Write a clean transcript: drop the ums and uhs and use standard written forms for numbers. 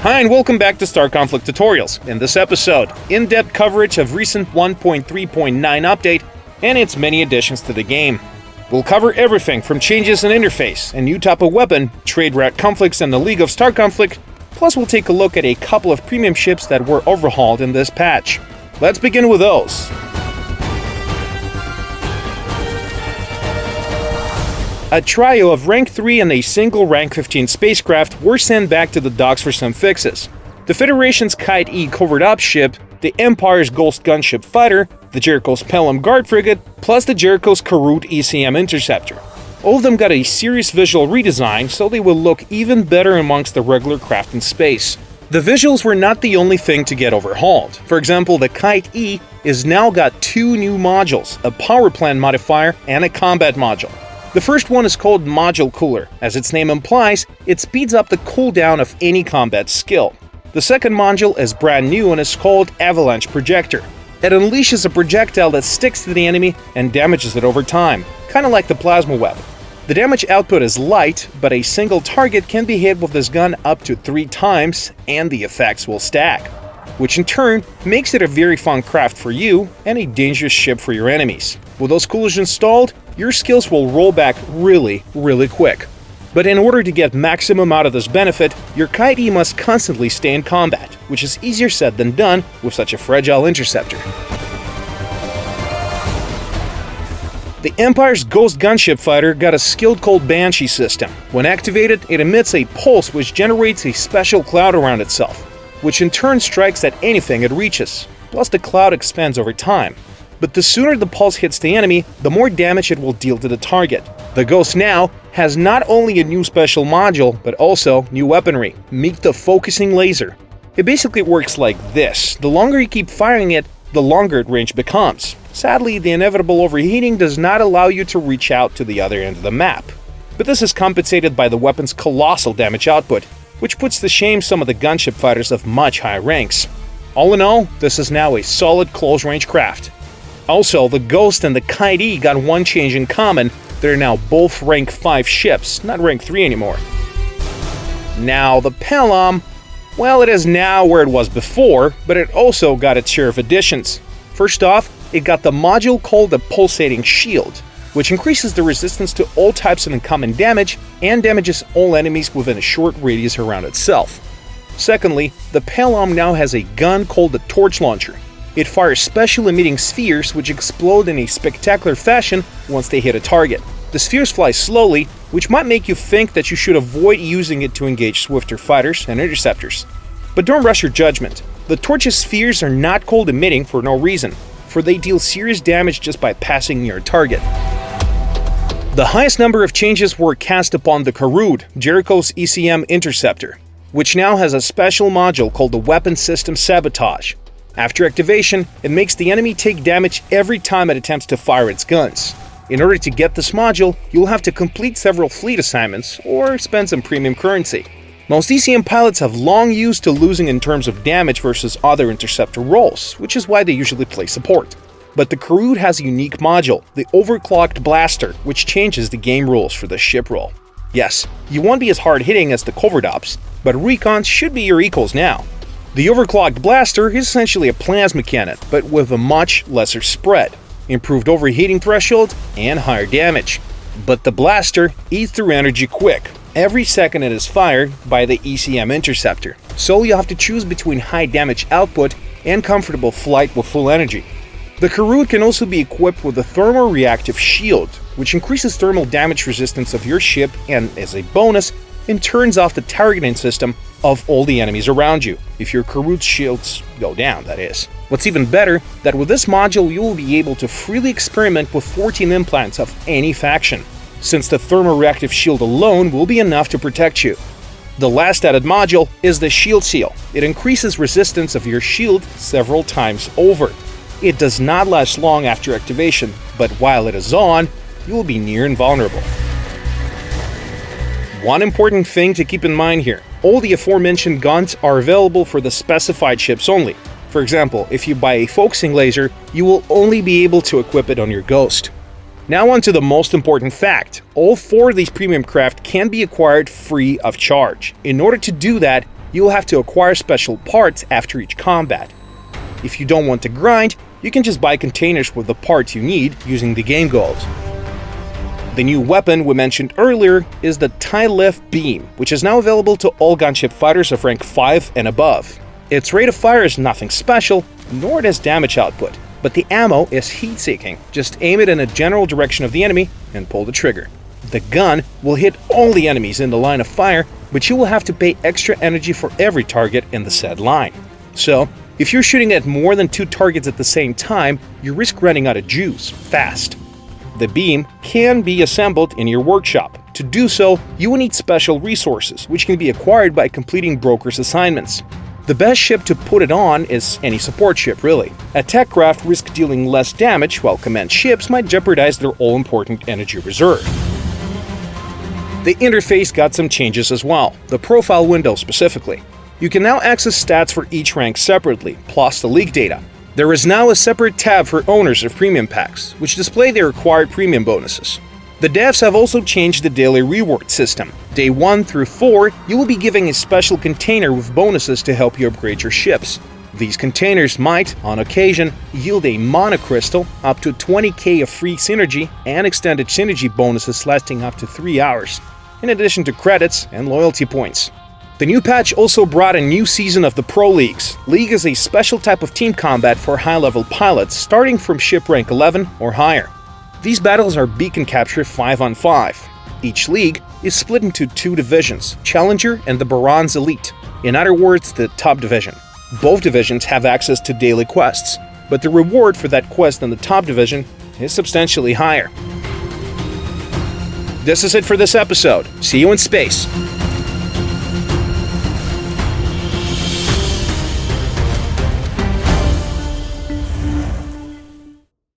Hi and welcome back to Star Conflict Tutorials. In this episode, in-depth coverage of recent 1.3.9 update and its many additions to the game. We'll cover everything from changes in interface, a new type of weapon, trade route conflicts in the League of Star Conflict, plus we'll take a look at a couple of premium ships that were overhauled in this patch. Let's begin with those. A trio of rank 3 and a single rank 15 spacecraft were sent back to the docks for some fixes. The Federation's Kite E covered-up ship, the Empire's Ghost Gunship Fighter, the Jericho's Pelham Guard Frigate, plus the Jericho's Karut ECM Interceptor. All of them got a serious visual redesign, so they will look even better amongst the regular craft in space. The visuals were not the only thing to get overhauled. For example, the Kite E is now got two new modules, a power plant modifier and a combat module. The first one is called Module Cooler. As its name implies, it speeds up the cooldown of any combat skill. The second module is brand new and is called Avalanche Projector. It unleashes a projectile that sticks to the enemy and damages it over time, kinda like the plasma web. The damage output is light, but a single target can be hit with this gun up to 3 times, and the effects will stack, which in turn makes it a very fun craft for you and a dangerous ship for your enemies. With those coolers installed, your skills will roll back really quick. But in order to get maximum out of this benefit, your Kite E must constantly stay in combat, which is easier said than done with such a fragile interceptor. The Empire's Ghost Gunship Fighter got a skill called Banshee system. When activated, it emits a pulse which generates a special cloud around itself, which in turn strikes at anything it reaches, plus the cloud expands over time. But the sooner the pulse hits the enemy, the more damage it will deal to the target. The Ghost now has not only a new special module, but also new weaponry. Meet the Focusing Laser. It basically works like this. The longer you keep firing it, the longer its range becomes. Sadly, the inevitable overheating does not allow you to reach out to the other end of the map. But this is compensated by the weapon's colossal damage output, which puts to shame some of the gunship fighters of much higher ranks. All in all, this is now a solid close-range craft. Also, the Ghost and the Kite E got one change in common. They're now both rank 5 ships, not rank 3 anymore. Now, the Pelham, well, it is now where it was before, but it also got its share of additions. First off, it got the module called the Pulsating Shield, which increases the resistance to all types of incoming damage and damages all enemies within a short radius around itself. Secondly, the Pelham now has a gun called the Torch Launcher. It fires special emitting spheres which explode in a spectacular fashion once they hit a target. The spheres fly slowly, which might make you think that you should avoid using it to engage swifter fighters and interceptors. But don't rush your judgment. The Torch's spheres are not cold emitting for no reason, for they deal serious damage just by passing near a target. The highest number of changes were cast upon the Karut, Jericho's ECM Interceptor, which now has a special module called the Weapon System Sabotage. After activation, it makes the enemy take damage every time it attempts to fire its guns. In order to get this module, you'll have to complete several fleet assignments or spend some premium currency. Most ECM pilots have long used to losing in terms of damage versus other interceptor roles, which is why they usually play support. But the Karut has a unique module, the Overclocked Blaster, which changes the game rules for the ship role. Yes, you won't be as hard-hitting as the covered-ups, but recons should be your equals now. The Overclocked Blaster is essentially a plasma cannon, but with a much lesser spread, improved overheating threshold, and higher damage. But the blaster eats through energy quick. Every second it is fired by the ECM Interceptor, so you have to choose between high damage output and comfortable flight with full energy. The Karut can also be equipped with a thermoreactive shield, which increases thermal damage resistance of your ship and, as a bonus, it turns off the targeting system of all the enemies around you, if your Karut's shields go down, that is. What's even better, that with this module you will be able to freely experiment with 14 implants of any faction, since the thermoreactive shield alone will be enough to protect you. The last added module is the Shield Seal. It increases resistance of your shield several times over. It does not last long after activation, but while it is on, you will be near invulnerable. One important thing to keep in mind here, all the aforementioned guns are available for the specified ships only. For example, if you buy a focusing laser, you will only be able to equip it on your Ghost. Now on to the most important fact. All 4 of these premium craft can be acquired free of charge. In order to do that, you will have to acquire special parts after each combat. If you don't want to grind, you can just buy containers with the parts you need using the game gold. The new weapon we mentioned earlier is the tie-lift beam, which is now available to all gunship fighters of rank 5 and above. Its rate of fire is nothing special, nor does damage output, but the ammo is heat-seeking. Just aim it in a general direction of the enemy and pull the trigger. The gun will hit all the enemies in the line of fire, but you will have to pay extra energy for every target in the said line. So, if you're shooting at more than 2 targets at the same time, you risk running out of juice fast. The beam can be assembled in your workshop. To do so, you will need special resources, which can be acquired by completing broker's assignments. The best ship to put it on is any support ship, really. Attack craft risk dealing less damage, while command ships might jeopardize their all-important energy reserve. The interface got some changes as well, the profile window specifically. You can now access stats for each rank separately, plus the league data. There is now a separate tab for owners of premium packs, which display their required premium bonuses. The devs have also changed the daily reward system. Day 1 through 4, you will be given a special container with bonuses to help you upgrade your ships. These containers might, on occasion, yield a mana crystal, up to 20k of free synergy, and extended synergy bonuses lasting up to 3 hours, in addition to credits and loyalty points. The new patch also brought a new season of the Pro Leagues. League is a special type of team combat for high-level pilots starting from ship rank 11 or higher. These battles are beacon capture 5-on-5. Each league is split into 2 divisions, Challenger and the Bronze Elite. In other words, the top division. Both divisions have access to daily quests, but the reward for that quest in the top division is substantially higher. This is it for this episode. See you in space!